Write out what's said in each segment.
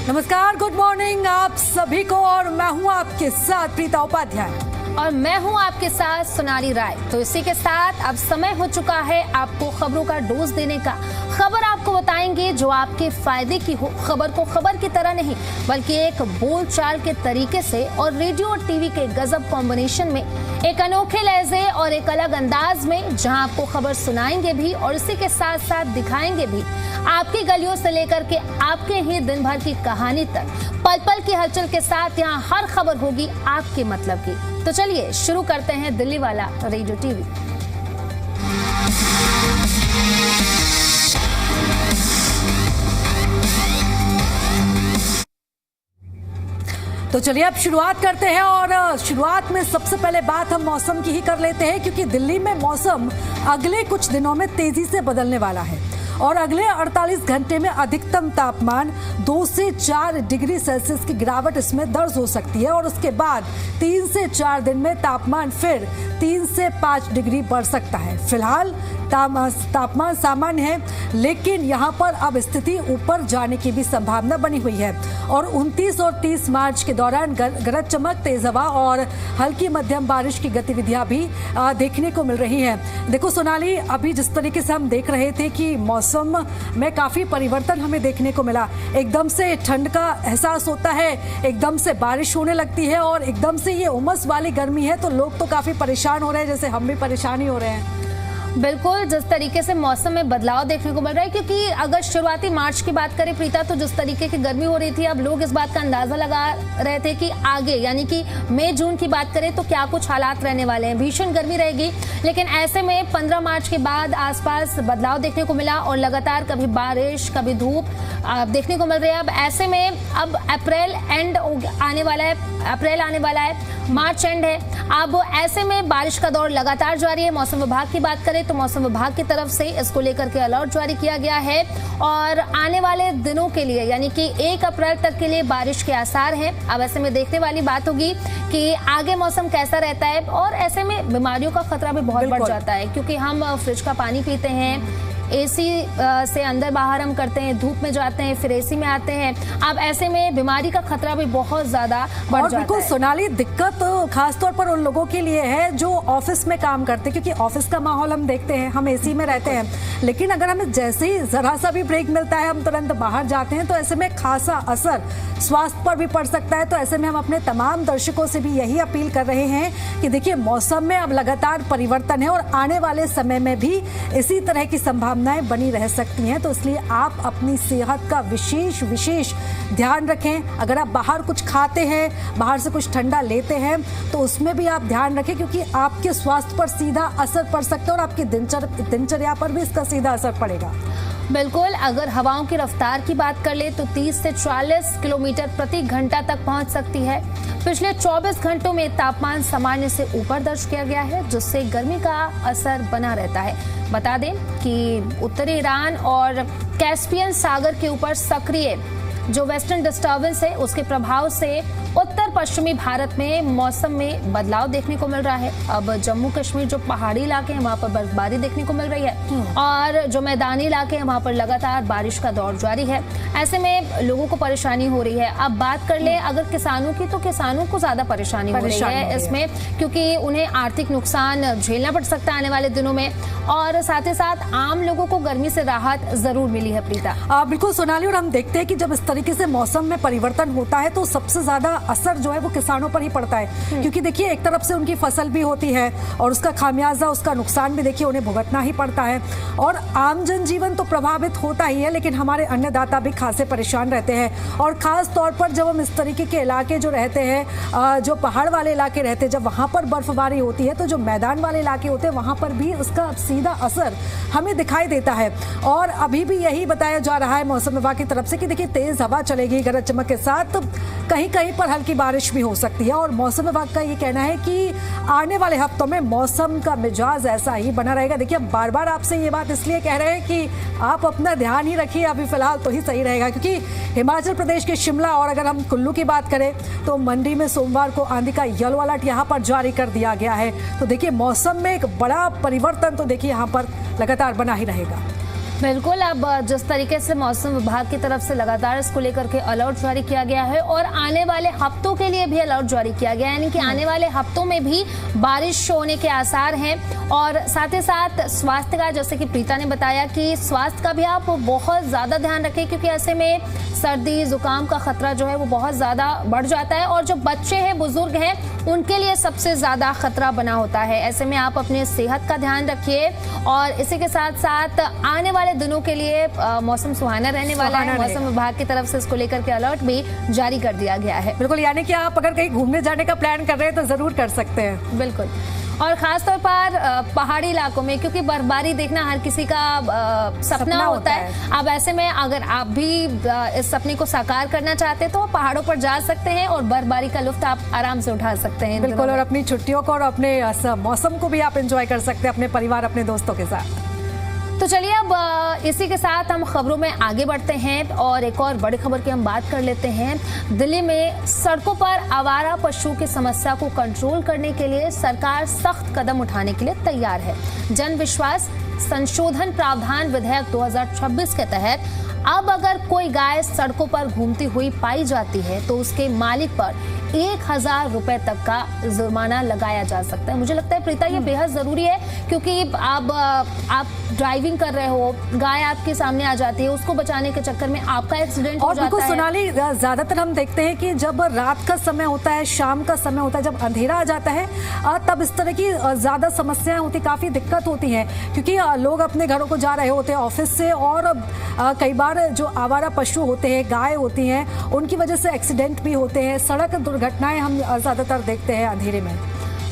नमस्कार, good morning आप सभी को। और मैं हूं आपके साथ प्रीता उपाध्याय और मैं हूं आपके साथ सोनाली राय। तो इसी के साथ अब समय हो चुका है आपको खबरों का डोज देने का। खबर आपको बताएंगे जो आपके फायदे की हो। खबर को खबर की तरह नहीं बल्कि एक बोलचाल के तरीके से और रेडियो और टीवी के गजब कॉम्बिनेशन में, एक अनोखे लहजे और एक अलग अंदाज में, जहां आपको खबर सुनाएंगे भी और इसी के साथ साथ दिखाएंगे भी। आपकी गलियों से लेकर के आपके ही दिन भर की कहानी तक, पल पल की हलचल के साथ यहाँ हर खबर होगी आपके मतलब की। तो चलिए शुरू करते हैं दिल्ली वाला रेडियो टीवी। तो चलिए अब शुरुआत करते हैं। और शुरुआत में सबसे पहले बात हम मौसम की ही कर लेते हैं, क्योंकि दिल्ली में मौसम अगले कुछ दिनों में तेजी से बदलने वाला है और अगले 48 घंटे में अधिकतम तापमान 2 से 4 डिग्री सेल्सियस की गिरावट इसमें दर्ज हो सकती है और उसके बाद 3 से 4 दिन में तापमान फिर 3 से 5 डिग्री बढ़ सकता है। फिलहाल तापमान सामान्य है, लेकिन यहाँ पर अब स्थिति ऊपर जाने की भी संभावना बनी हुई है और 29 और 30 मार्च के दौरान गरज चमक, तेज हवा और हल्की मध्यम बारिश की गतिविधियां भी देखने को मिल रही हैं। देखो सोनाली, अभी जिस तरीके से हम देख रहे थे कि मौसम में काफी परिवर्तन हमें देखने को मिला। एकदम से ठंड का एहसास होता है, एकदम से बारिश होने लगती है और एकदम से ये उमस वाली गर्मी है, तो लोग तो काफी परेशान हो रहे हैं, जैसे हम भी परेशान ही हो रहे हैं। बिल्कुल, जिस तरीके से मौसम में बदलाव देखने को मिल रहा है, क्योंकि अगर शुरुआती मार्च की बात करें प्रीता, तो जिस तरीके की गर्मी हो रही थी, अब लोग इस बात का अंदाजा लगा रहे थे कि आगे यानी कि मई जून की बात करें तो क्या कुछ हालात रहने वाले हैं। भीषण गर्मी रहेगी, लेकिन ऐसे में 15 मार्च के बाद आसपास बदलाव देखने को मिला और लगातार कभी बारिश कभी धूप देखने को मिल रही है। अब ऐसे में अब अप्रैल एंड आने वाला है, मार्च एंड है। अब ऐसे में बारिश का दौर लगातार जारी है। मौसम विभाग की बात करें तो मौसम विभाग की तरफ से इसको लेकर के अलर्ट जारी किया गया है और आने वाले दिनों के लिए यानी कि 1 अप्रैल तक के लिए बारिश के आसार हैं। अब ऐसे में देखने वाली बात होगी कि आगे मौसम कैसा रहता है और ऐसे में बीमारियों का खतरा भी बहुत बढ़ जाता है, क्योंकि हम फ्रिज का पानी पीते हैं, एसी से अंदर बाहर हम करते हैं, धूप में जाते हैं, फिर एसी में आते हैं। अब ऐसे में बीमारी का खतरा भी बहुत ज्यादा बढ़ जाता है। बिल्कुल सोनाली, दिक्कत खासतौर पर उन लोगों के लिए है जो ऑफिस में काम करते हैं, क्योंकि ऑफिस का माहौल हम देखते हैं, हम एसी में रहते हैं, लेकिन अगर हमें जैसे ही जरा सा भी ब्रेक मिलता है हम तुरंत बाहर जाते हैं, तो ऐसे में खासा असर स्वास्थ्य पर भी पड़ सकता है। तो ऐसे में हम अपने तमाम दर्शकों से भी यही अपील कर रहे हैं कि देखिए, मौसम में अब लगातार परिवर्तन है और आने वाले समय में भी इसी तरह की संभावनाएं बनी रह सकती हैं। तो इसलिए आप अपनी सेहत का विशेष ध्यान रखें। अगर आप बाहर कुछ खाते हैं, बाहर से कुछ ठंडा लेते हैं, तो उसमें भी आप ध्यान रखें, क्योंकि आपके स्वास्थ्य पर सीधा असर पड़ सकता है और आपकी दिनचर्या पर भी इसका सीधा असर पड़ेगा। बिल्कुल, अगर हवाओं की रफ्तार की बात कर ले तो 30 से 40 किलोमीटर प्रति घंटा तक पहुंच सकती है। पिछले 24 घंटों में तापमान सामान्य से ऊपर दर्ज किया गया है, जिससे गर्मी का असर बना रहता है। बता दें कि उत्तरी ईरान और कैस्पियन सागर के ऊपर सक्रिय जो वेस्टर्न डिस्टर्बेंस है, उसके प्रभाव से उत्तर पश्चिमी भारत में मौसम में बदलाव देखने को मिल रहा है। अब जम्मू कश्मीर जो पहाड़ी इलाके हैं वहां पर बर्फबारी देखने को मिल रही है और जो मैदानी इलाके हैं वहां पर लगातार बारिश का दौर जारी है। ऐसे में लोगों को परेशानी हो रही है। अब बात कर ले अगर किसानों की, तो किसानों को ज्यादा परेशानी हो रही है इसमें, क्योंकि उन्हें आर्थिक नुकसान झेलना पड़ सकता है आने वाले दिनों में और साथ ही साथ आम लोगों को गर्मी से राहत जरूर मिली है प्रीता। बिल्कुल सोनाली, और हम देखते हैं कि जब इस तरीके से मौसम में परिवर्तन होता है तो सबसे ज्यादा असर जो है वो किसानों पर ही पड़ता है, क्योंकि देखिए एक तरफ से उनकी फसल भी होती है और उसका खामियाजा, उसका नुकसान भी देखिए उन्हें भुगतना ही पड़ता है और आम जनजीवन तो प्रभावित होता ही है, लेकिन हमारे अन्नदाता भी खासे परेशान रहते हैं। और खास तौर पर जब हम इस तरीके के इलाके जो रहते हैं, जो पहाड़ वाले इलाके रहते हैं, जब वहां पर बर्फबारी होती है, तो जो मैदान वाले इलाके होते हैं वहां पर भी उसका सीधा असर हमें दिखाई देता है। और अभी भी यही बताया जा रहा है मौसम विभाग की तरफ से कि देखिए तेज हवा चलेगी गरज चमक के साथ, तो कहीं कहीं पर हल्की बारिश भी हो सकती है। और मौसम विभाग का ये कहना है कि आने वाले हफ्तों में मौसम का मिजाज ऐसा ही बना रहेगा। देखिए, हम बार बार आपसे ये बात इसलिए कह रहे हैं कि आप अपना ध्यान ही रखिए, अभी फिलहाल तो ही सही रहेगा, क्योंकि हिमाचल प्रदेश के शिमला और अगर हम कुल्लू की बात करें तो मंडी में सोमवार को आंधी का येलो अलर्ट यहाँ पर जारी कर दिया गया है। तो देखिए, मौसम में एक बड़ा परिवर्तन तो देखिए यहाँ पर लगातार बना ही रहेगा। बिल्कुल, अब जिस तरीके से मौसम विभाग की तरफ से लगातार इसको लेकर के अलर्ट जारी किया गया है और आने वाले हफ्तों के लिए भी अलर्ट जारी किया गया है, यानी कि आने वाले हफ्तों में भी बारिश होने के आसार हैं। और साथ ही साथ स्वास्थ्य का, जैसे कि प्रीता ने बताया कि स्वास्थ्य का भी आप बहुत ज्यादा ध्यान रखें, क्योंकि ऐसे में सर्दी जुकाम का खतरा जो है वो बहुत ज्यादा बढ़ जाता है और जो बच्चे हैं, बुजुर्ग हैं, उनके लिए सबसे ज्यादा खतरा बना होता है। ऐसे में आप अपने सेहत का ध्यान रखिए और इसी के साथ साथ आने वाले दिनों के लिए मौसम सुहाना रहने वाला है। मौसम विभाग की तरफ से इसको लेकर के अलर्ट भी जारी कर दिया गया है। बिल्कुल, यानी कि आप अगर कहीं घूमने जाने का प्लान कर रहे हैं तो जरूर कर सकते हैं। बिल्कुल, और खासतौर पर पहाड़ी इलाकों में, क्योंकि बर्फबारी देखना हर किसी का सपना होता है। अब ऐसे में अगर आप भी इस सपने को साकार करना चाहते हैं तो पहाड़ों पर जा सकते हैं और बर्फबारी का लुत्फ आप आराम से उठा सकते हैं। बिल्कुल, और अपनी छुट्टियों को और अपने मौसम को भी आप एंजॉय कर सकते हैं अपने परिवार, अपने दोस्तों के साथ। तो चलिए अब इसी के साथ हम खबरों में आगे बढ़ते हैं और एक और बड़ी खबर की हम बात कर लेते हैं। दिल्ली में सड़कों पर आवारा पशुओं की समस्या को कंट्रोल करने के लिए सरकार सख्त कदम उठाने के लिए तैयार है। जन विश्वास संशोधन प्रावधान विधेयक 2026 के तहत अब अगर कोई गाय सड़कों पर घूमती हुई पाई जाती है तो उसके मालिक पर 1000 रुपए तक का जुर्माना लगाया जा सकता है। मुझे लगता है प्रीता ये बेहद जरूरी है, क्योंकि आप ड्राइविंग कर रहे हो, गाय आपके सामने आ जाती है, उसको बचाने के चक्कर में आपका एक्सीडेंट हो जाता है। और बिल्कुल सोनाली, ज्यादातर हम देखते हैं कि जब रात का समय होता है, शाम का समय होता है, जब अंधेरा आ जाता है, तब इस तरह की ज्यादा समस्याएं होती, काफी दिक्कत होती है, क्योंकि लोग अपने घरों को जा रहे होते हैं ऑफिस से, और कई बार जो आवारा पशु होते हैं, गाय होती हैं, उनकी वजह से एक्सीडेंट भी होते हैं, सड़क दुर्घटनाएं हम ज्यादातर देखते हैं अंधेरे में।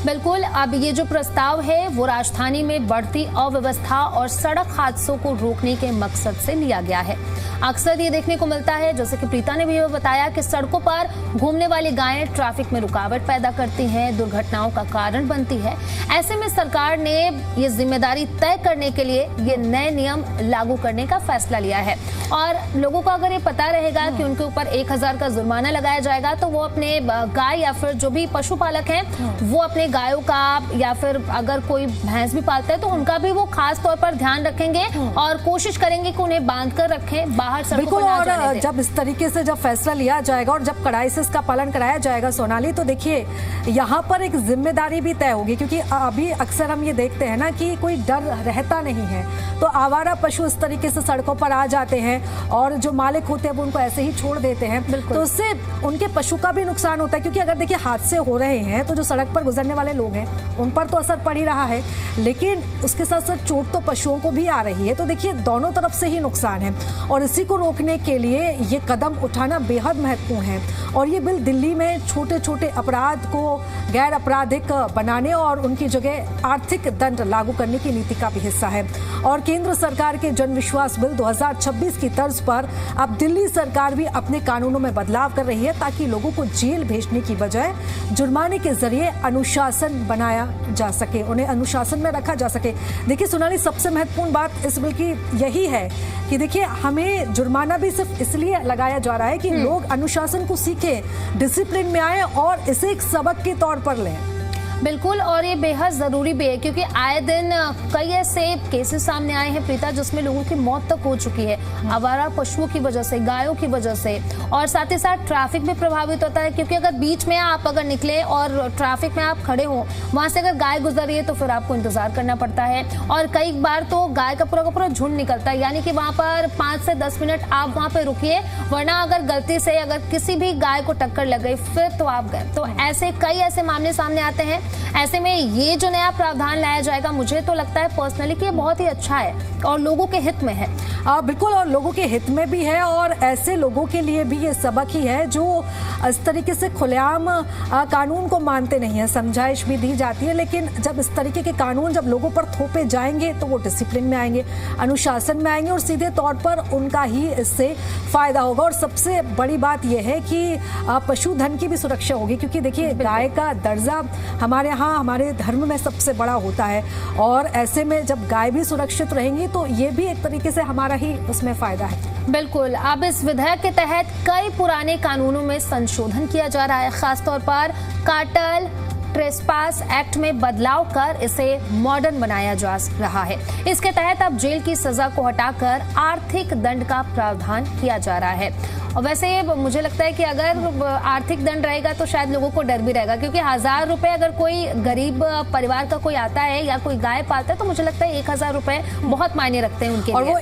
बिल्कुल, अब ये जो प्रस्ताव है वो राजधानी में बढ़ती अव्यवस्था और सड़क हादसों को रोकने के मकसद से लिया गया है। अक्सर ये देखने को मिलता है, जैसे कि प्रीता ने भी बताया, कि सड़कों पर घूमने वाली गायें ट्रैफिक में रुकावट पैदा करती हैं, दुर्घटनाओं का कारण बनती है। ऐसे में सरकार ने ये जिम्मेदारी तय करने के लिए ये नए नियम लागू करने का फैसला लिया है। और लोगों को अगर ये पता रहेगा कि उनके ऊपर 1000 का जुर्माना लगाया जाएगा, तो वो अपने गाय या फिर जो भी पशुपालक हैं वो अपने गायों का, या फिर अगर कोई भैंस भी पालता है तो उनका भी वो खास तौर पर ध्यान रखेंगे और कोशिश करेंगे कि उन्हें बांध कर रखें, बाहर बिल्कुल। और जब इस तरीके से जब फैसला लिया जाएगा और जब कड़ाई से इसका पालन कराया जाएगा सोनाली, तो देखिए यहाँ पर एक जिम्मेदारी भी तय होगी, क्योंकि अभी अक्सर हम ये देखते हैं ना कि कोई डर रहता नहीं है, तो आवारा पशु इस तरीके से सड़कों पर आ जाते हैं और जो मालिक होते हैं वो उनको ऐसे ही छोड़ देते हैं, तो उससे उनके पशु का भी नुकसान होता है। क्योंकि अगर देखिए हादसे हो रहे हैं तो जो सड़क पर गुजरने वाले लोग हैं उन पर तो असर पड़ ही रहा है, लेकिन उसके साथ साथ चोट तो पशुओं को भी आ रही है, तो देखिए दोनों तरफ से ही नुकसान है। और इसी को रोकने के लिए ये कदम उठाना बेहद महत्वपूर्ण है। और ये बिल दिल्ली में छोटे छोटे अपराध को गैर आपराधिक बनाने और उनकी जगह आर्थिक दंड लागू करने की नीति का भी हिस्सा है। और केंद्र सरकार के जन विश्वास बिल 2026 की तर्ज पर अब दिल्ली सरकार भी अपने कानूनों में बदलाव कर रही है, ताकि लोगों को जेल भेजने की बजाय जुर्माने के जरिए अनुशासन बनाया जा सके, उन्हें अनुशासन में रखा जा सके। देखिए सोनाली, सबसे महत्वपूर्ण बात इस बिल की यही है कि देखिए हमें जुर्माना भी सिर्फ इसलिए लगाया जा रहा है कि लोग अनुशासन को सीखें, डिसिप्लिन में आए और इसे एक सबक के तौर पर लें। बिल्कुल, और ये बेहद जरूरी भी है, क्योंकि आए दिन कई ऐसे केसेस सामने आए हैं प्रीता, जिसमें लोगों की मौत तक हो चुकी है आवारा पशुओं की वजह से, गायों की वजह से। और साथ ही साथ ट्रैफिक भी प्रभावित होता है, क्योंकि अगर बीच में आप अगर निकले और ट्रैफिक में आप खड़े हो, वहां से अगर गाय गुजर रही है तो फिर आपको इंतजार करना पड़ता है। और कई बार तो गाय का पूरा झुंड निकलता है, यानी कि वहां पर 5 से 10 मिनट आप वहां पर रुकिए, वरना अगर गलती से अगर किसी भी गाय को टक्कर लग गई फिर तो आप गए। तो ऐसे कई ऐसे मामले सामने आते हैं। ऐसे में ये जो नया प्रावधान लाया जाएगा, मुझे तो लगता है पर्सनली कि ये बहुत ही अच्छा है और लोगों के हित में है। बिल्कुल, और लोगों के हित में भी है, और ऐसे लोगों के लिए भी ये सबक ही है जो इस तरीके से खुलेआम कानून को मानते नहीं है। समझाइश भी दी जाती है, लेकिन जब इस तरीके के कानून जब लोगों पर थोपे जाएंगे तो वो डिसिप्लिन में आएंगे, अनुशासन में आएंगे और सीधे तौर पर उनका ही इससे फायदा होगा। और सबसे बड़ी बात यह है कि पशुधन की भी सुरक्षा होगी, क्योंकि देखिए गाय का दर्जा हमारे यहाँ हमारे धर्म में सबसे बड़ा होता है, और ऐसे में जब गाय भी सुरक्षित रहेंगी तो ये भी एक तरीके से हमारा ही उसमें फायदा है। बिल्कुल, अब इस विधेयक के तहत कई पुराने कानूनों में संशोधन किया जा रहा है, खासतौर पर काटल, ट्रेसपास एक्ट में बदलाव कर इसे मॉडर्न बनाया जा रहा है। इसके तहत अब जेल की सजा को हटाकर आर्थिक दंड का प्रावधान किया जा रहा है। और वैसे मुझे लगता है कि अगर आर्थिक दंड रहेगा तो शायद लोगों को डर भी रहेगा, क्योंकि 1000 रुपए अगर कोई गरीब परिवार का कोई आता है या कोई गाय पालता है तो मुझे लगता है 1000 रुपए बहुत मायने रखते हैं उनके और लिए। वो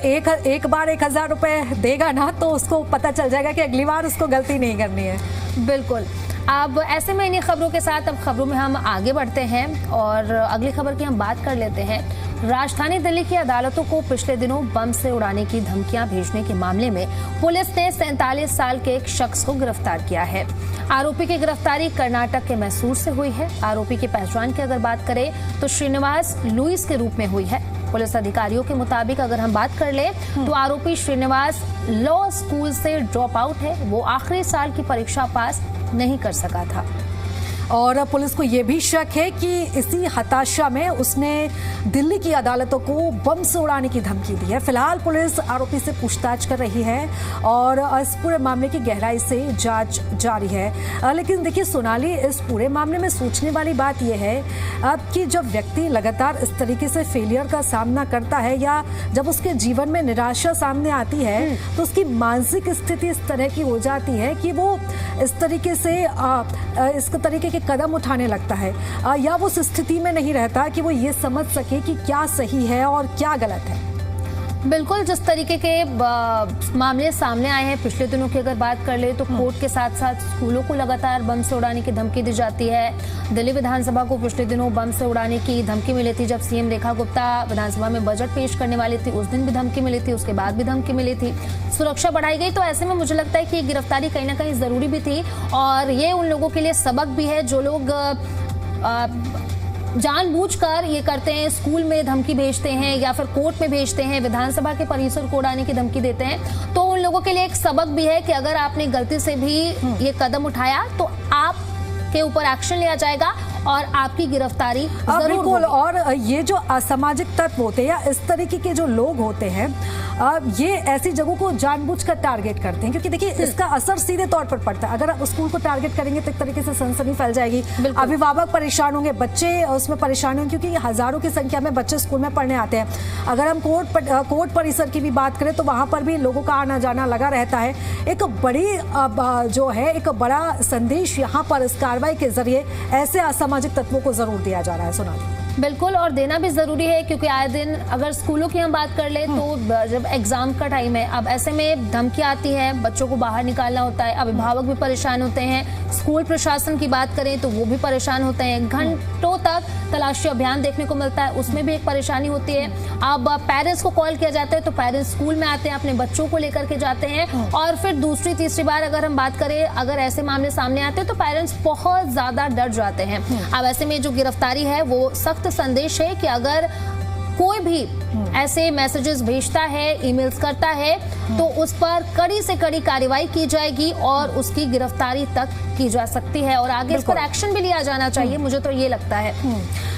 एक बार 1000 रुपए देगा ना तो उसको पता चल जाएगा कि अगली बार उसको गलती नहीं करनी है। बिल्कुल। अब ऐसे में इन्हीं खबरों के साथ अब खबरों में हम आगे बढ़ते हैं और अगली खबर की हम बात कर लेते हैं। राजधानी दिल्ली की अदालतों को पिछले दिनों बम से उड़ाने की धमकियां भेजने के मामले में पुलिस ने 47 साल के एक शख्स को गिरफ्तार किया है। आरोपी की गिरफ्तारी कर्नाटक के मैसूर से हुई है। आरोपी की पहचान की अगर बात करें तो श्रीनिवास लुइस के रूप में हुई है। पुलिस अधिकारियों के मुताबिक अगर हम बात कर ले तो आरोपी श्रीनिवास लॉ स्कूल से ड्रॉप आउट है। वो आखिरी साल की परीक्षा पास नहीं कर सका था और पुलिस को यह भी शक है कि इसी हताशा में उसने दिल्ली की अदालतों को बम से उड़ाने की धमकी दी है। फिलहाल पुलिस आरोपी से पूछताछ कर रही है और इस पूरे मामले की गहराई से जांच जारी है। लेकिन देखिए सोनाली, इस पूरे मामले में सोचने वाली बात यह है अब कि जब व्यक्ति लगातार इस तरीके से फेलियर का सामना करता है या जब उसके जीवन में निराशा सामने आती है तो उसकी मानसिक स्थिति इस तरह की हो जाती है कि वो इस तरीके से इस तरीके के कदम उठाने लगता है या वो उस स्थिति में नहीं रहता कि वो ये समझ सके कि क्या सही है और क्या गलत है। बिल्कुल, जिस तरीके के मामले सामने आए हैं पिछले दिनों की अगर बात कर ले तो कोर्ट के साथ साथ स्कूलों को लगातार बम से उड़ाने की धमकी दी जाती है। दिल्ली विधानसभा को पिछले दिनों बम से उड़ाने की धमकी मिली थी। जब सीएम रेखा गुप्ता विधानसभा में बजट पेश करने वाली थी उस दिन भी धमकी मिली थी, उसके बाद भी धमकी मिली थी। सुरक्षा बढ़ाई गई। तो ऐसे में मुझे लगता है कि ये गिरफ्तारी कहीं ना कहीं जरूरी भी थी और ये उन लोगों के लिए सबक भी है जो लोग जानबूझकर ये करते हैं, स्कूल में धमकी भेजते हैं या फिर कोर्ट में भेजते हैं, विधानसभा के परिसर को उड़ाने की धमकी देते हैं। तो उन लोगों के लिए एक सबक भी है कि अगर आपने गलती से भी ये कदम उठाया तो आपके ऊपर एक्शन लिया जाएगा और आपकी गिरफ्तारी जरूर बिल्कुल। और ये जो असामाजिक तत्व होते हैं या इस तरीके के जो लोग होते हैं ये ऐसी जगहों को जानबूझकर टारगेट करते हैं, क्योंकि देखिए इसका असर सीधे तौर पर पड़ता है। अगर आप स्कूल को टारगेट करेंगे तो एक तरीके से सनसनी फैल जाएगी, अभिभावक परेशान होंगे, बच्चे उसमें परेशान होंगे, क्योंकि हजारों की संख्या में बच्चे स्कूल में पढ़ने आते हैं। अगर हम कोर्ट परिसर की भी बात करें तो वहां पर भी लोगों का आना जाना लगा रहता है। एक बड़ी जो है एक बड़ा संदेश यहाँ पर इस कार्रवाई के जरिए ऐसे असामाजिक तत्वों को जरूर दिया जा रहा है। सोनाली, बिल्कुल, और देना भी जरूरी है क्योंकि आए दिन अगर स्कूलों की हम बात कर ले तो जब एग्जाम का टाइम है, अब ऐसे में धमकी आती है, बच्चों को बाहर निकालना होता है, अभिभावक भी परेशान होते हैं, स्कूल प्रशासन की बात करें तो वो भी परेशान होते हैं, घंटों तक तलाशी अभियान देखने को मिलता है, उसमें भी एक परेशानी होती है। अब पेरेंट्स को कॉल किया जाता है तो पेरेंट्स स्कूल में आते हैं, अपने बच्चों को लेकर के जाते हैं और फिर दूसरी तीसरी बार अगर हम बात करें, अगर ऐसे मामले सामने आते हैं तो पेरेंट्स बहुत ज्यादा डर जाते हैं। अब ऐसे में जो गिरफ्तारी है वो सख्त संदेश है कि अगर कोई भी ऐसे मैसेजेस भेजता है, ईमेल्स करता है तो उस पर कड़ी से कड़ी कार्रवाई की जाएगी और उसकी गिरफ्तारी तक की जा सकती है और आगे इस पर एक्शन भी लिया जाना चाहिए। मुझे तो ये लगता है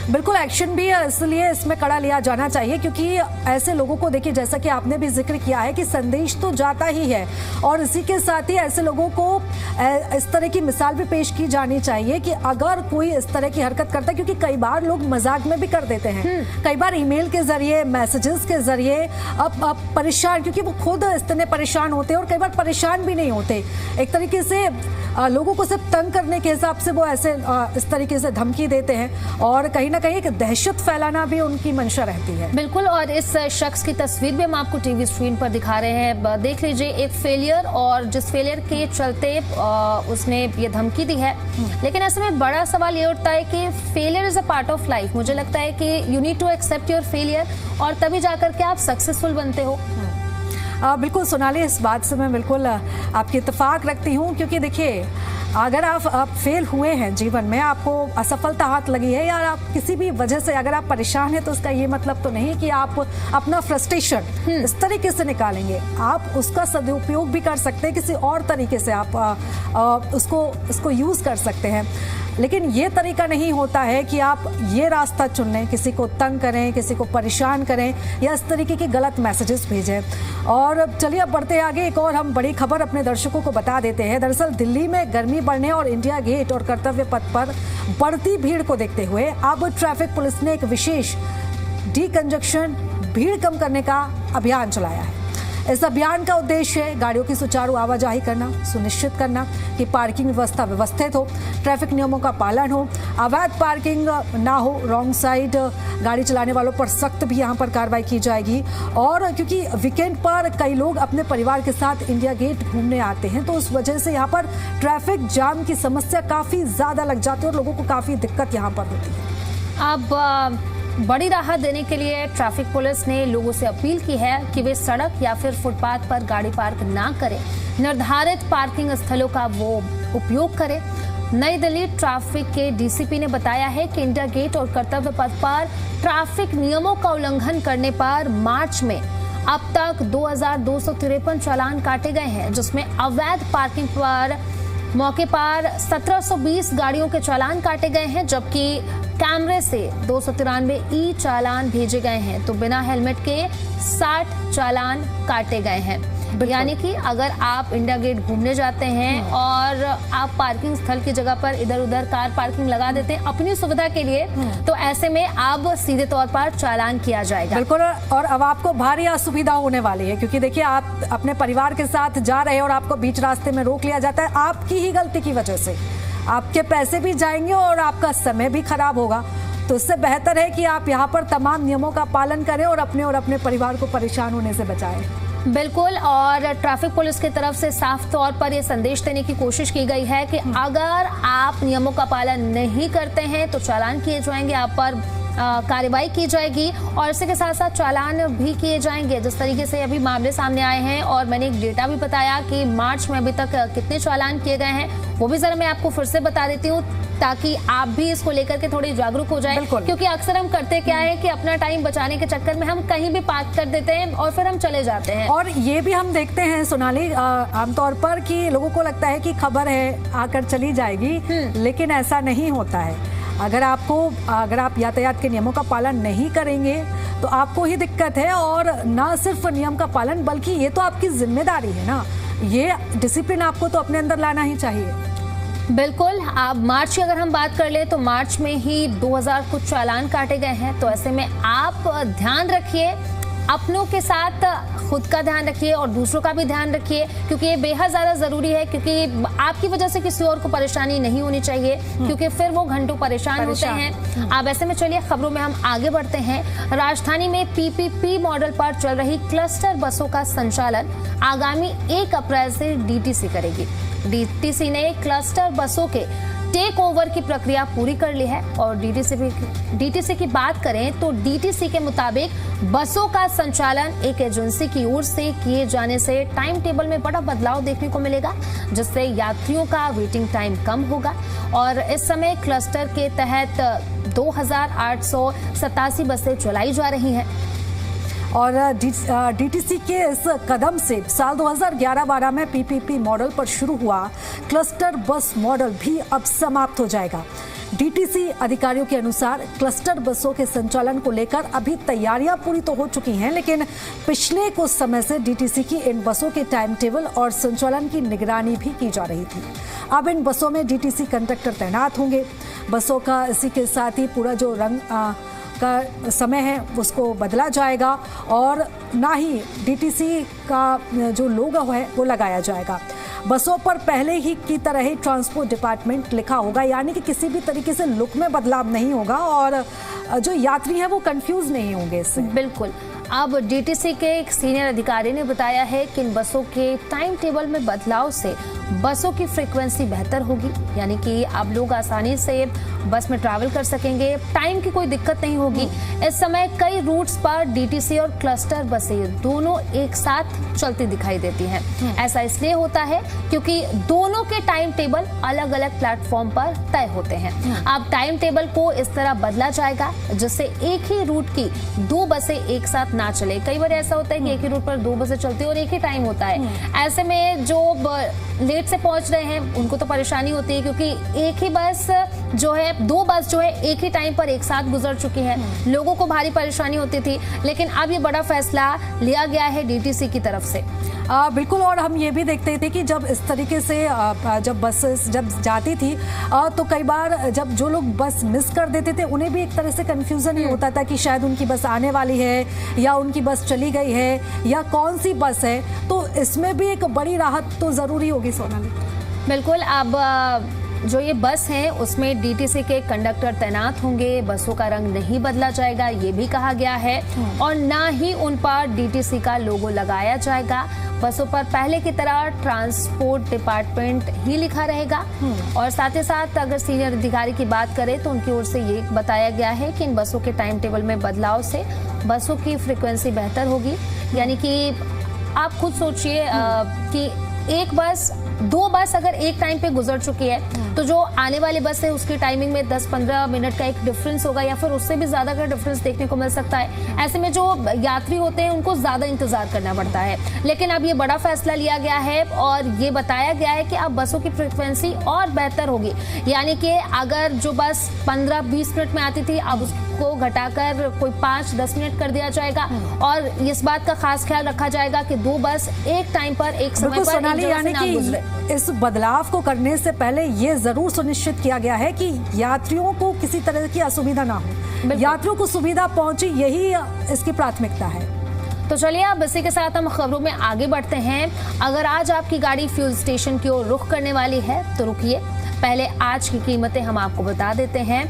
बिल्कुल एक्शन भी इसलिए इसमें कड़ा लिया जाना चाहिए क्योंकि ऐसे लोगों को देखिए, जैसा कि आपने भी जिक्र किया है कि संदेश तो जाता ही है और इसी के साथ ही ऐसे लोगों को इस तरह की मिसाल भी पेश की जानी चाहिए कि अगर कोई इस तरह की हरकत करता है, क्योंकि कई बार लोग मजाक में भी कर देते हैं, कई बार ईमेल के जरिए, मैसेजेस के जरिए अब परेशान, क्योंकि वो खुद इतने परेशान होते हैं और कई बार परेशान भी नहीं होते, एक तरीके से लोगों को सिर्फ तंग करने के हिसाब से वो ऐसे इस तरीके से धमकी देते हैं और कहीं ना कहीं एक दहशत फैलाना भी उनकी मंशा रहती है। बिल्कुल, और इस शख्स की तस्वीर भी हम आपको टीवी स्क्रीन पर दिखा रहे हैं। देख लीजिए, एक फेलियर और जिस फेलियर के चलते उसने ये धमकी दी है। लेकिन ऐसे में बड़ा सवाल ये उठता है कि failure is a part of life. मुझे लगता है कि you need to accept your failure और तभी जाकर के आप सक्सेसफुल बनते हो। बिल्कुल सोनाली, इस बात से मैं बिल्कुल आपकी इत्तेफाक रखती हूँ, क्योंकि देखिए अगर आप फेल हुए हैं जीवन में, आपको असफलता हाथ लगी है या आप किसी भी वजह से अगर आप परेशान हैं, तो उसका ये मतलब तो नहीं कि आप अपना फ्रस्ट्रेशन इस तरीके से निकालेंगे। आप उसका सदुपयोग भी कर सकते हैं, किसी और तरीके से आप उसको यूज कर सकते हैं। लेकिन ये तरीका नहीं होता है कि आप ये रास्ता चुन लें, किसी को तंग करें, किसी को परेशान करें या इस तरीके के गलत मैसेजेस भेजें। और चलिए अब बढ़ते हैं आगे। एक और हम बड़ी खबर अपने दर्शकों को बता देते हैं। दरअसल दिल्ली में गर्मी बढ़ने और इंडिया गेट और कर्तव्य पथ पर बढ़ती भीड़ को देखते हुए अब ट्रैफिक पुलिस ने एक विशेष डीकंजक्शन, भीड़ कम करने का अभियान चलाया है। इस अभियान का उद्देश्य है गाड़ियों की सुचारू आवाजाही करना, सुनिश्चित करना कि पार्किंग व्यवस्था व्यवस्थित हो, ट्रैफिक नियमों का पालन हो, अवैध पार्किंग ना हो, रॉन्ग साइड गाड़ी चलाने वालों पर सख्त भी यहाँ पर कार्रवाई की जाएगी। और क्योंकि वीकेंड पर कई लोग अपने परिवार के साथ इंडिया गेट घूमने आते हैं, तो उस वजह से यहाँ पर ट्रैफिक जाम की समस्या काफ़ी ज़्यादा लग जाती है और लोगों को काफ़ी दिक्कत यहाँ पर होती है। अब बड़ी राहत देने के लिए ट्रैफिक पुलिस ने लोगों से अपील की है कि वे सड़क या फिर फुटपाथ पर गाड़ी पार्क ना करें, निर्धारित पार्किंग स्थलों का वो उपयोग करें। नई दिल्ली ट्रैफिक के डीसीपी ने बताया है कि इंडिया गेट और कर्तव्य पथ पर ट्रैफिक नियमों का उल्लंघन करने पर मार्च में अब तक 2253 चालान काटे गए हैं, जिसमें अवैध पार्किंग पर मौके पर 1720 गाड़ियों के चालान काटे गए हैं, जबकि कैमरे से 293 ई चालान भेजे गए हैं। तो बिना हेलमेट के 60 चालान काटे गए हैं। यानी कि अगर आप इंडिया गेट घूमने जाते हैं और आप पार्किंग स्थल की जगह पर इधर उधर कार पार्किंग लगा देते हैं अपनी सुविधा के लिए, तो ऐसे में अब सीधे तौर पर चालान किया जाएगा। बिल्कुल। और अब आपको भारी असुविधा होने वाली है, क्योंकि देखिए आप अपने परिवार के साथ जा रहे हैं और आपको बीच रास्ते में रोक लिया जाता है आपकी ही गलती की वजह से। आपके पैसे भी जाएंगे और आपका समय भी खराब होगा। तो इससे बेहतर है कि आप यहाँ पर तमाम नियमों का पालन करें और अपने परिवार को परेशान होने से बचाएं। बिल्कुल। और ट्रैफिक पुलिस की तरफ से साफ तौर पर यह संदेश देने की कोशिश की गई है कि अगर आप नियमों का पालन नहीं करते हैं तो चालान किए जाएंगे, आप पर कार्रवाई की जाएगी और इसी के साथ साथ चालान भी किए जाएंगे। जिस तरीके से अभी मामले सामने आए हैं और मैंने एक डेटा भी बताया कि मार्च में अभी तक कितने चालान किए गए हैं, वो भी जरा मैं आपको फिर से बता देती हूँ ताकि आप भी इसको लेकर के थोड़ी जागरूक हो जाएं। क्योंकि अक्सर हम करते क्या है कि अपना टाइम बचाने के चक्कर में हम कहीं भी पार्क कर देते हैं और फिर हम चले जाते हैं। और ये भी हम देखते हैं सोनाली आमतौर पर कि लोगों को लगता है कि खबर है आकर चली जाएगी, लेकिन ऐसा नहीं होता है। अगर आप यातायात के नियमों का पालन नहीं करेंगे तो आपको ही दिक्कत है। और ना सिर्फ नियम का पालन बल्कि ये तो आपकी जिम्मेदारी है ना, ये डिसिप्लिन आपको तो अपने अंदर लाना ही चाहिए। बिल्कुल। अब मार्च की अगर हम बात कर ले तो मार्च में ही 2000 कुछ चालान काटे गए हैं। तो ऐसे में आप ध्यान रखिए, अपनों के साथ खुद का ध्यान रखिए और दूसरों का भी ध्यान रखिए, क्योंकि ये बेहद ज्यादा जरूरी है। क्योंकि आपकी वजह से किसी और को परेशानी नहीं होनी चाहिए, क्योंकि फिर वो घंटों परेशान होते हैं। अब ऐसे में चलिए खबरों में हम आगे बढ़ते हैं। राजधानी में पीपीपी मॉडल पर चल रही क्लस्टर बसों का संचालन आगामी 1 अप्रैल से डीटीसी करेगी। डीटीसी ने क्लस्टर बसों के टेक ओवर की प्रक्रिया पूरी कर ली है। और डीटीसी की बात करें तो डीटीसी के मुताबिक बसों का संचालन एक एजेंसी की ओर से किए जाने से टाइम टेबल में बड़ा बदलाव देखने को मिलेगा, जिससे यात्रियों का वेटिंग टाइम कम होगा। और इस समय क्लस्टर के तहत 2887 बसें चलाई जा रही हैं। और डीटीसी के इस कदम से साल 2011-12 में पीपीपी मॉडल पर शुरू हुआ क्लस्टर बस मॉडल भी अब समाप्त हो जाएगा। डीटीसी अधिकारियों के अनुसार क्लस्टर बसों के संचालन को लेकर अभी तैयारियां पूरी तो हो चुकी हैं, लेकिन पिछले कुछ समय से डीटीसी की इन बसों के टाइम टेबल और संचालन की निगरानी भी की जा रही थी। अब इन बसों में डीटीसी कंडक्टर तैनात होंगे। बसों का इसी के साथ ही पूरा जो रंग का समय है उसको बदला जाएगा और ना ही डीटीसी का जो लोगो है वो लगाया जाएगा। बसों पर पहले ही की तरह ही ट्रांसपोर्ट डिपार्टमेंट लिखा होगा, यानी कि किसी भी तरीके से लुक में बदलाव नहीं होगा और जो यात्री हैं वो कंफ्यूज नहीं होंगे इससे। बिल्कुल। अब डीटीसी के एक सीनियर अधिकारी ने बताया है कि इन बसों के टाइम टेबल में बदलाव से बसों की फ्रीक्वेंसी बेहतर होगी, यानी कि आप लोग आसानी से बस में ट्रैवल कर सकेंगे, टाइम की कोई दिक्कत नहीं होगी। इस समय कई रूट्स पर डीटीसी और क्लस्टर बसें दोनों एक साथ चलती दिखाई देती हैं। ऐसा इसलिए होता है क्योंकि दोनों के टाइम टेबल अलग अलग प्लेटफॉर्म पर तय होते हैं। अब टाइम टेबल को इस तरह बदला जाएगा जिससे एक ही रूट की 2 बसें एक साथ ना चले। कई बार ऐसा होता है कि एक ही रूट पर 2 बसें चलती है और एक ही टाइम होता है। ऐसे में जो लेट से पहुंच रहे हैं उनको तो परेशानी होती है, क्योंकि एक ही बस जो है, 2 बस जो है एक ही टाइम पर एक साथ गुजर चुकी है। लोगों को भारी परेशानी होती थी, लेकिन अब ये बड़ा फैसला लिया गया है डीटीसी की तरफ से। बिल्कुल, और हम ये भी देखते थे कि जब इस तरीके से जब बसेस जब जाती थी तो कई बार जब जो लोग बस मिस कर देते थे उन्हें भी एक तरह से कंफ्यूजन ही होता था कि शायद उनकी बस आने वाली है या उनकी बस चली गई है या कौन सी बस है। तो इसमें भी एक बड़ी राहत तो जरूरी होगी सोनाली। बिल्कुल, अब जो ये बस है उसमें डीटीसी के कंडक्टर तैनात होंगे, बसों का रंग नहीं बदला जाएगा, ये भी कहा गया है, और ना ही उन पर डीटीसी का लोगो लगाया जाएगा। बसों पर पहले की तरह ट्रांसपोर्ट डिपार्टमेंट ही लिखा रहेगा। और साथ ही साथ अगर सीनियर अधिकारी की बात करें तो उनकी ओर से ये बताया गया है कि इन बसों के टाइम टेबल में बदलाव से बसों की फ्रीक्वेंसी बेहतर होगी। यानी कि आप खुद सोचिए कि एक बस, 2 बस अगर एक टाइम पे गुजर चुकी है तो जो आने वाली बस है उसकी टाइमिंग में 10-15 मिनट का एक डिफरेंस होगा, या फिर उससे भी ज्यादा का डिफरेंस देखने को मिल सकता है। ऐसे में जो यात्री होते हैं उनको ज्यादा इंतजार करना पड़ता है। लेकिन अब ये बड़ा फैसला लिया गया है और ये बताया गया है कि अब बसों की फ्रीक्वेंसी और बेहतर होगी। यानी कि अगर जो बस 15-20 मिनट में आती थी, अब उसको घटाकर कोई 5-10 मिनट कर दिया जाएगा। और इस बात का खास ख्याल रखा जाएगा कि 2 बस एक टाइम पर, एक समय पर एक जगह से ना गुजरे। इस बदलाव को करने से पहले ये जरूर सुनिश्चित किया गया है कि यात्रियों को किसी तरह की असुविधा ना हो, यात्रियों को सुविधा पहुंचे, यही इसकी प्राथमिकता है। तो चलिए अब इसी के साथ हम खबरों में आगे बढ़ते हैं। अगर आज आपकी गाड़ी फ्यूल स्टेशन की ओर रुख करने वाली है तो रुकिए, पहले आज की कीमतें हम आपको बता देते हैं।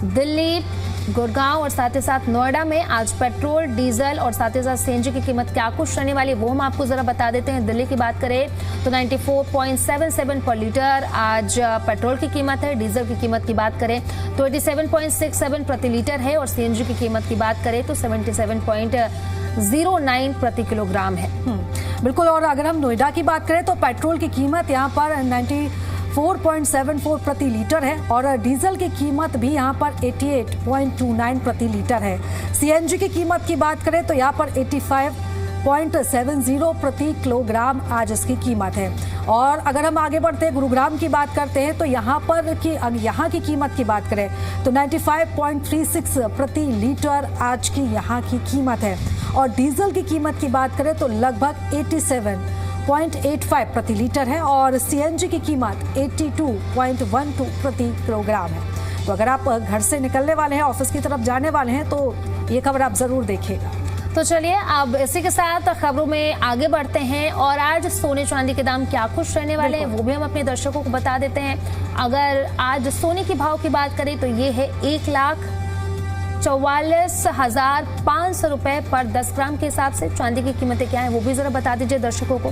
दिल्ली, गुड़गांव और साथ ही साथ नोएडा में आज पेट्रोल, डीजल और साथ ही साथ सीएनजी की कीमत क्या कुछ रहने वाली है वो हम आपको जरा बता देते हैं। दिल्ली की बात करें तो 94.77 पर लीटर आज पेट्रोल की कीमत है। डीजल की कीमत की बात करें तो 87.67 प्रति लीटर है और सीएनजी की कीमत की बात करें तो 77.09 प्रति किलोग्राम है। बिल्कुल, और अगर हम नोएडा की बात करें तो पेट्रोल की कीमत यहाँ पर 94.74 प्रति लीटर है और डीजल की कीमत भी यहाँ पर 88.29 प्रति लीटर है। सीएनजी की कीमत की बात करें तो यहाँ पर 85.70 प्रति किलोग्राम आज इसकी कीमत है। और अगर हम आगे बढ़ते हैं, गुरुग्राम की बात करते हैं तो यहाँ की कीमत की बात करें तो 95.36 प्रति लीटर आज की यहाँ की कीमत है। और डीजल की कीमत की बात करें तो लगभग 87.85 प्रति लीटर है और सीएनजी की कीमत 82.12 प्रति किलोग्राम है। तो अगर आप घर से निकलने वाले हैं, ऑफिस की तरफ जाने वाले हैं तो ये खबर आप जरूर देखिएगा। तो चलिए अब इसी के साथ खबरों में आगे बढ़ते हैं और आज सोने चांदी के दाम क्या कुछ रहने वाले हैं वो भी हम अपने दर्शकों को बता देते हैं। अगर आज सोने के भाव की बात करें तो ये है 1,44,500 रुपए पर 10 ग्राम के हिसाब से। चांदी की कीमतें क्या है वो भी जरा बता दीजिए दर्शकों को।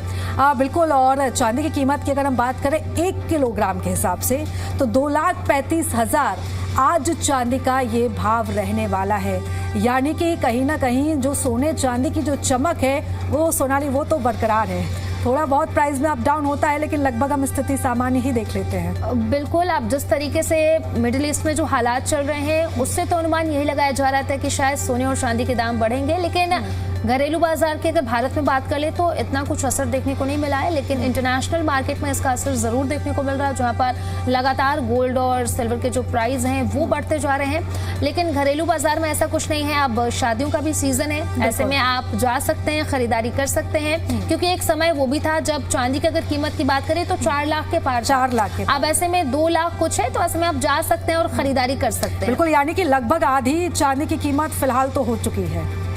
बिल्कुल, और चांदी की कीमत की अगर हम बात करें 1 किलोग्राम के हिसाब से तो 2,35,000 आज चांदी का ये भाव रहने वाला है। यानी कि कहीं ना कहीं जो सोने चांदी की जो चमक है वो सोनाली वो तो बरकरार है। थोड़ा बहुत प्राइस में अप डाउन होता है लेकिन लगभग हम स्थिति सामान्य ही देख लेते हैं। बिल्कुल, अब जिस तरीके से मिडिल ईस्ट में जो हालात चल रहे हैं उससे तो अनुमान यही लगाया जा रहा था कि शायद सोने और चांदी के दाम बढ़ेंगे, लेकिन घरेलू बाजार के अगर भारत में बात कर ले तो इतना कुछ असर देखने को नहीं मिला है। लेकिन इंटरनेशनल मार्केट में इसका असर जरूर देखने को मिल रहा है, जहां पर लगातार गोल्ड और सिल्वर के जो प्राइस हैं वो बढ़ते जा रहे हैं। लेकिन घरेलू बाजार में ऐसा कुछ नहीं है। अब शादियों का भी सीजन है, ऐसे में आप जा सकते हैं, खरीदारी कर सकते हैं, क्योंकि एक समय वो भी था जब चांदी की अगर कीमत की बात करें तो 4 लाख के पार, 4 लाख के। अब ऐसे में 2 लाख कुछ है, तो ऐसे में आप जा सकते हैं और खरीदारी कर सकते हैं। बिल्कुल, यानी कि लगभग आधी चांदी की कीमत फिलहाल तो हो चुकी है।